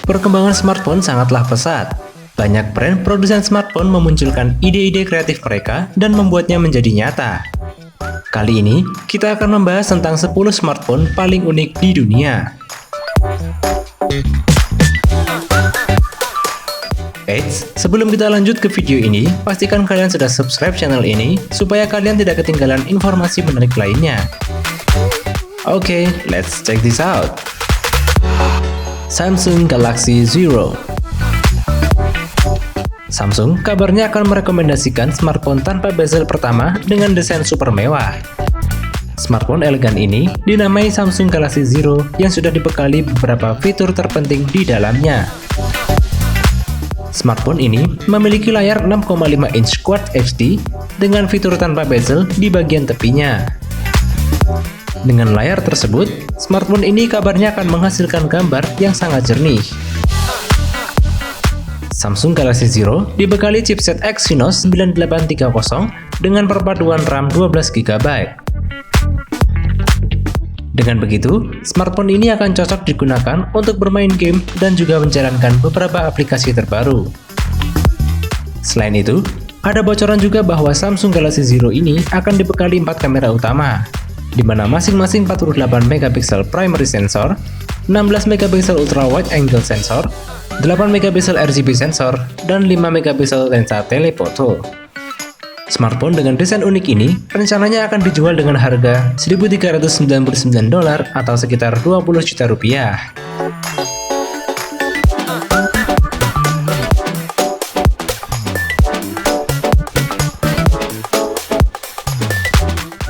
Perkembangan smartphone sangatlah pesat. Banyak brand produsen smartphone memunculkan ide-ide kreatif mereka dan membuatnya menjadi nyata. Kali ini, kita akan membahas tentang 10 smartphone paling unik di dunia. Eits, sebelum kita lanjut ke video ini, pastikan kalian sudah subscribe channel ini supaya kalian tidak ketinggalan informasi menarik lainnya. Oke, let's check this out. Samsung Galaxy Zero. Samsung kabarnya akan merekomendasikan smartphone tanpa bezel pertama dengan desain super mewah. Smartphone elegan ini dinamai Samsung Galaxy Zero yang sudah dibekali beberapa fitur terpenting di dalamnya. Smartphone ini memiliki layar 6,5 inch Quad HD dengan fitur tanpa bezel di bagian tepinya. Dengan layar tersebut, smartphone ini kabarnya akan menghasilkan gambar yang sangat jernih. Samsung Galaxy Zero dibekali chipset Exynos 9830 dengan perpaduan RAM 12GB. Dengan begitu, smartphone ini akan cocok digunakan untuk bermain game dan juga menjalankan beberapa aplikasi terbaru. Selain itu, ada bocoran juga bahwa Samsung Galaxy Zero ini akan dibekali 4 kamera utama, di mana masing-masing 48 megapiksel primary sensor, 16 megapiksel ultra wide angle sensor, 8 megapiksel RGB sensor, dan 5 megapiksel lensa telefoto. Smartphone dengan desain unik ini rencananya akan dijual dengan harga $1.399 atau sekitar 20 juta rupiah.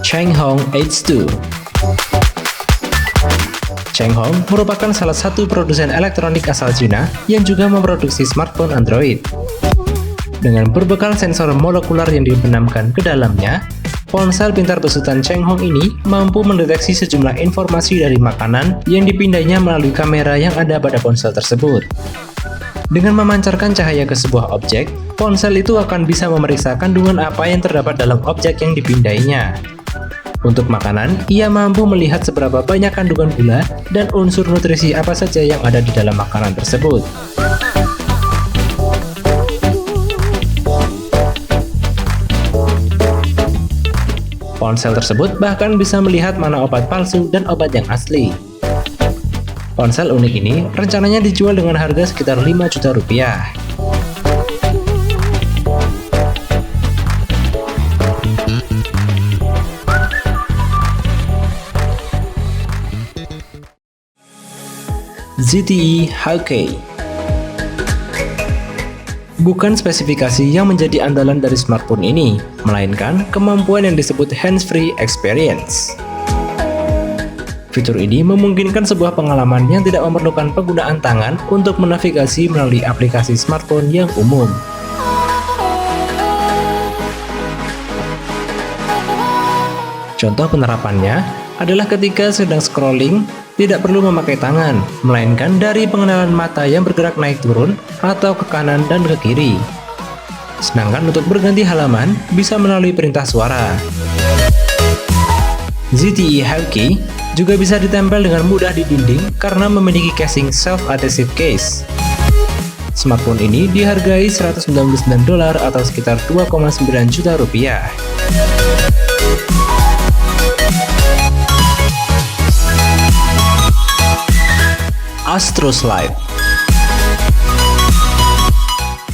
Changhong H2. Changhong merupakan salah satu produsen elektronik asal Cina yang juga memproduksi smartphone Android. Dengan berbekal sensor molekular yang dibenamkan ke dalamnya, ponsel pintar besutan Changhong ini mampu mendeteksi sejumlah informasi dari makanan yang dipindainya melalui kamera yang ada pada ponsel tersebut. Dengan memancarkan cahaya ke sebuah objek, ponsel itu akan bisa memeriksa kandungan apa yang terdapat dalam objek yang dipindainya. Untuk makanan, ia mampu melihat seberapa banyak kandungan gula dan unsur nutrisi apa saja yang ada di dalam makanan tersebut. Ponsel tersebut bahkan bisa melihat mana obat palsu dan obat yang asli. Ponsel unik ini rencananya dijual dengan harga sekitar 5 juta rupiah. ZTE Hawkeye. Bukan spesifikasi yang menjadi andalan dari smartphone ini, melainkan kemampuan yang disebut hands-free experience. Fitur ini memungkinkan sebuah pengalaman yang tidak memerlukan penggunaan tangan untuk menavigasi melalui aplikasi smartphone yang umum. Contoh penerapannya adalah ketika sedang scrolling, tidak perlu memakai tangan, melainkan dari pengenalan mata yang bergerak naik turun atau ke kanan dan ke kiri. Sedangkan untuk berganti halaman, bisa melalui perintah suara. ZTE Hawkeye juga bisa ditempel dengan mudah di dinding karena memiliki casing self-adhesive case. Smartphone ini dihargai $199 atau sekitar 2,9 juta rupiah. Astroslide.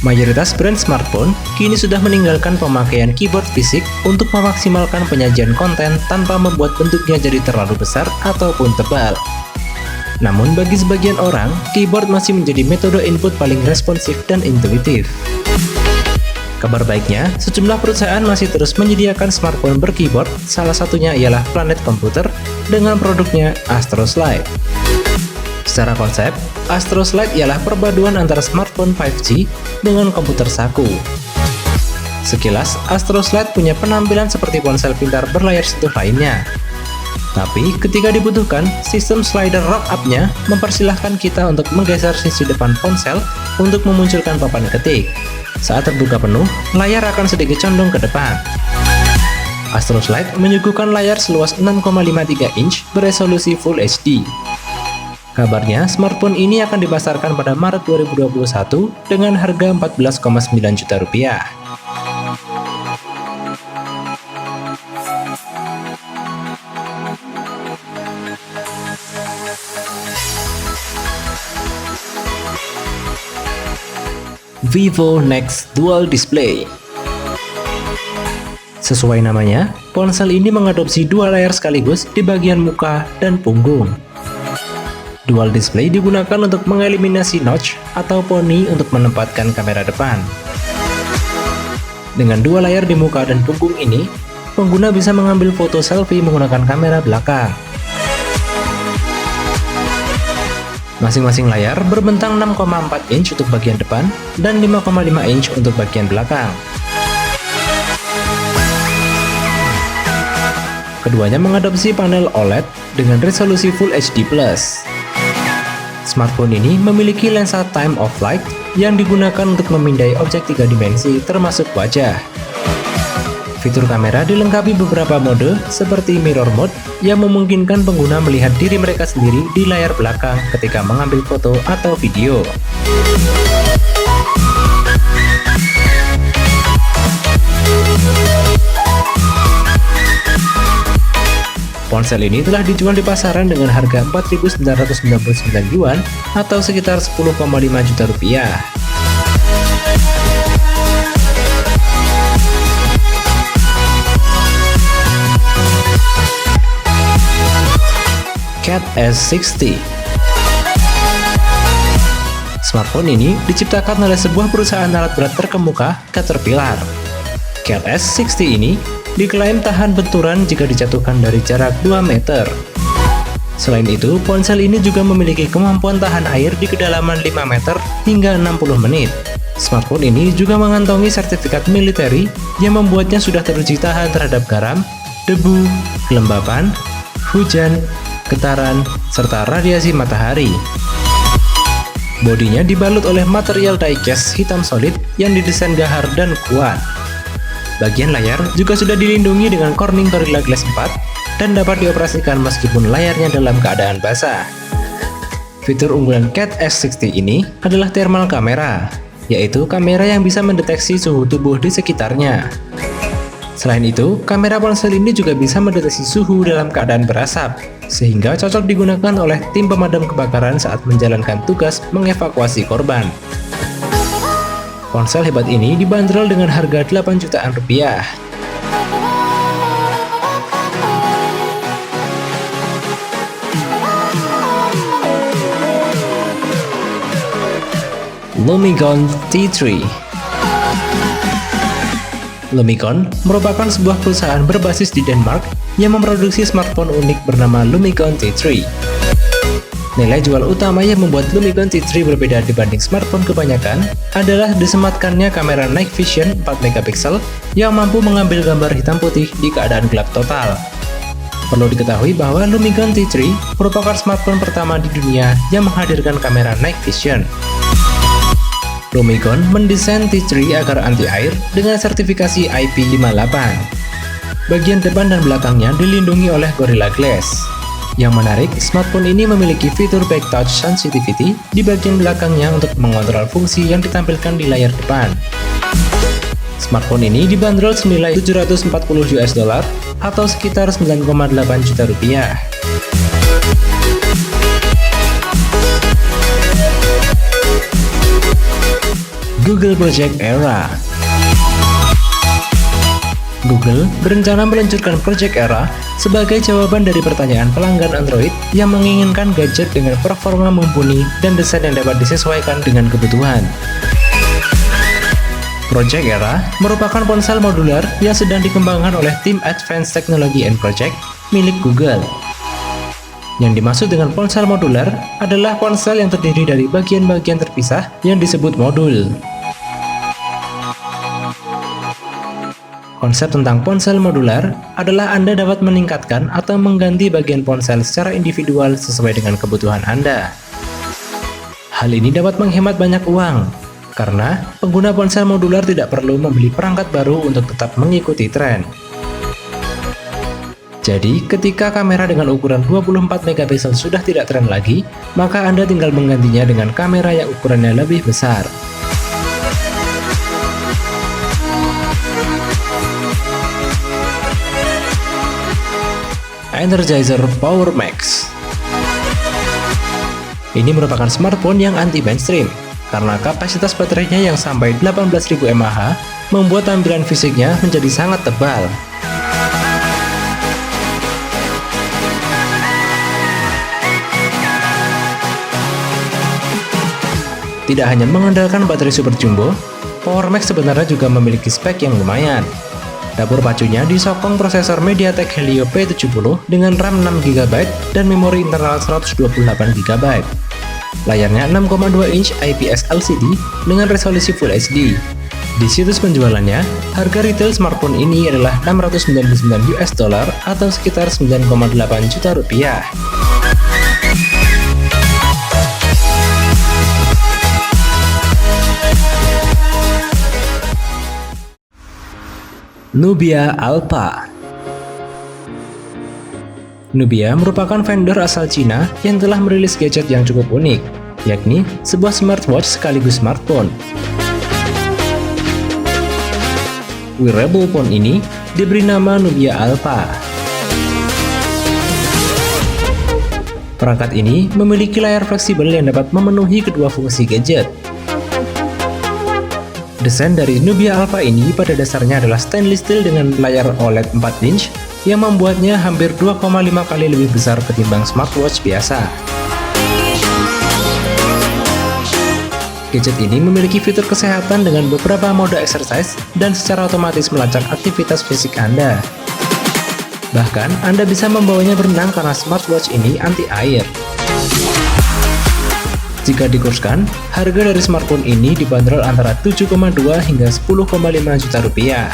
Mayoritas brand smartphone kini sudah meninggalkan pemakaian keyboard fisik untuk memaksimalkan penyajian konten tanpa membuat bentuknya jadi terlalu besar ataupun tebal. Namun bagi sebagian orang, keyboard masih menjadi metode input paling responsif dan intuitif. Kabar baiknya, sejumlah perusahaan masih terus menyediakan smartphone berkeyboard, salah satunya ialah Planet Computer dengan produknya Astroslide. Secara konsep, Astroslide ialah perpaduan antara smartphone 5G dengan komputer saku. Sekilas, Astroslide punya penampilan seperti ponsel pintar berlayar sentuh lainnya. Tapi ketika dibutuhkan, sistem slider rock up-nya mempersilahkan kita untuk menggeser sisi depan ponsel untuk memunculkan papan ketik. Saat terbuka penuh, layar akan sedikit condong ke depan. Astro Slide menyuguhkan layar seluas 6,53 inch beresolusi Full HD. Kabarnya, smartphone ini akan dipasarkan pada Maret 2021 dengan harga Rp14,9 juta. Vivo Nex Dual Display. Sesuai namanya, ponsel ini mengadopsi dua layar sekaligus di bagian muka dan punggung. Dual display digunakan untuk mengeliminasi notch atau poni untuk menempatkan kamera depan. Dengan dua layar di muka dan punggung ini, pengguna bisa mengambil foto selfie menggunakan kamera belakang. Masing-masing layar berbentang 6,4 inch untuk bagian depan dan 5,5 inch untuk bagian belakang. Keduanya mengadopsi panel OLED dengan resolusi Full HD+. Smartphone ini memiliki lensa time of flight yang digunakan untuk memindai objek 3 dimensi termasuk wajah. Fitur kamera dilengkapi beberapa mode seperti mirror mode yang memungkinkan pengguna melihat diri mereka sendiri di layar belakang ketika mengambil foto atau video. Ponsel ini telah dijual di pasaran dengan harga Rp4.999 atau sekitar Rp10,5 juta. Cat S60. Smartphone ini diciptakan oleh sebuah perusahaan alat berat terkemuka, Caterpillar. Cat S60 ini diklaim tahan benturan jika dijatuhkan dari jarak 2 meter. Selain itu, ponsel ini juga memiliki kemampuan tahan air di kedalaman 5 meter hingga 60 menit. Smartphone ini juga mengantongi sertifikat militeri yang membuatnya sudah teruji tahan terhadap garam, debu, kelembapan, hujan, getaran, serta radiasi matahari. Bodinya dibalut oleh material die-cast hitam solid yang didesain gahar dan kuat. Bagian layar juga sudah dilindungi dengan Corning Gorilla Glass 4 dan dapat dioperasikan meskipun layarnya dalam keadaan basah. Fitur unggulan Cat S60 ini adalah thermal kamera, yaitu kamera yang bisa mendeteksi suhu tubuh di sekitarnya. Selain itu, kamera ponsel ini juga bisa mendeteksi suhu dalam keadaan berasap, sehingga cocok digunakan oleh tim pemadam kebakaran saat menjalankan tugas mengevakuasi korban. Ponsel hebat ini dibanderol dengan harga Rp8 jutaan. Lumicon T3. Lumicon merupakan sebuah perusahaan berbasis di Denmark yang memproduksi smartphone unik bernama Lumicon T3. Nilai jual utama yang membuat Lumicon T3 berbeda dibanding smartphone kebanyakan adalah disematkannya kamera Night Vision 4 megapiksel yang mampu mengambil gambar hitam putih di keadaan gelap total. Perlu diketahui bahwa Lumicon T3 merupakan smartphone pertama di dunia yang menghadirkan kamera Night Vision. Lumicon mendesain T3 agar anti-air dengan sertifikasi IP58. Bagian depan dan belakangnya dilindungi oleh Gorilla Glass. Yang menarik, smartphone ini memiliki fitur Back Touch Sensitivity di bagian belakangnya untuk mengontrol fungsi yang ditampilkan di layar depan. Smartphone ini dibanderol senilai $740 atau sekitar Rp9,8 juta. Google Project Era. Google berencana meluncurkan Project Era sebagai jawaban dari pertanyaan pelanggan Android yang menginginkan gadget dengan performa mumpuni dan desain yang dapat disesuaikan dengan kebutuhan. Project Era merupakan ponsel modular yang sedang dikembangkan oleh tim Advanced Technology and Project milik Google. Yang dimaksud dengan ponsel modular adalah ponsel yang terdiri dari bagian-bagian terpisah yang disebut modul. Konsep tentang ponsel modular adalah Anda dapat meningkatkan atau mengganti bagian ponsel secara individual sesuai dengan kebutuhan Anda. Hal ini dapat menghemat banyak uang, karena pengguna ponsel modular tidak perlu membeli perangkat baru untuk tetap mengikuti tren. Jadi, ketika kamera dengan ukuran 24 megapiksel sudah tidak tren lagi, maka Anda tinggal menggantinya dengan kamera yang ukurannya lebih besar. Energizer Power Max. Ini merupakan smartphone yang anti-mainstream, karena kapasitas baterainya yang sampai 18.000 mAh membuat tampilan fisiknya menjadi sangat tebal. Tidak hanya mengandalkan baterai super jumbo, Power Max sebenarnya juga memiliki spek yang lumayan. Dapur pacunya disokong prosesor MediaTek Helio P70 dengan RAM 6GB dan memori internal 128GB. Layarnya 6,2 inch IPS LCD dengan resolusi Full HD. Di situs penjualannya, harga retail smartphone ini adalah $699 atau sekitar 9,8 juta rupiah. Nubia Alpha. Nubia merupakan vendor asal Cina yang telah merilis gadget yang cukup unik, yakni sebuah smartwatch sekaligus smartphone. Wearable phone ini diberi nama Nubia Alpha. Perangkat ini memiliki layar fleksibel yang dapat memenuhi kedua fungsi gadget. Desain dari Nubia Alpha ini pada dasarnya adalah stainless steel dengan layar OLED 4 inch yang membuatnya hampir 2,5 kali lebih besar ketimbang smartwatch biasa. Gadget ini memiliki fitur kesehatan dengan beberapa mode exercise dan secara otomatis melacak aktivitas fisik Anda. Bahkan, Anda bisa membawanya berenang karena smartwatch ini anti-air. Jika dikurskan, harga dari smartphone ini dibanderol antara 7,2 hingga 10,5 juta rupiah.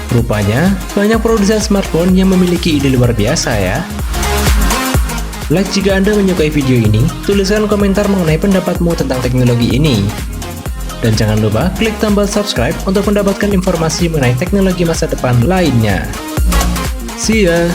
Rupanya, banyak produsen smartphone yang memiliki ide luar biasa ya. Like jika Anda menyukai video ini, tuliskan komentar mengenai pendapatmu tentang teknologi ini. Dan jangan lupa klik tombol subscribe untuk mendapatkan informasi mengenai teknologi masa depan lainnya. See ya!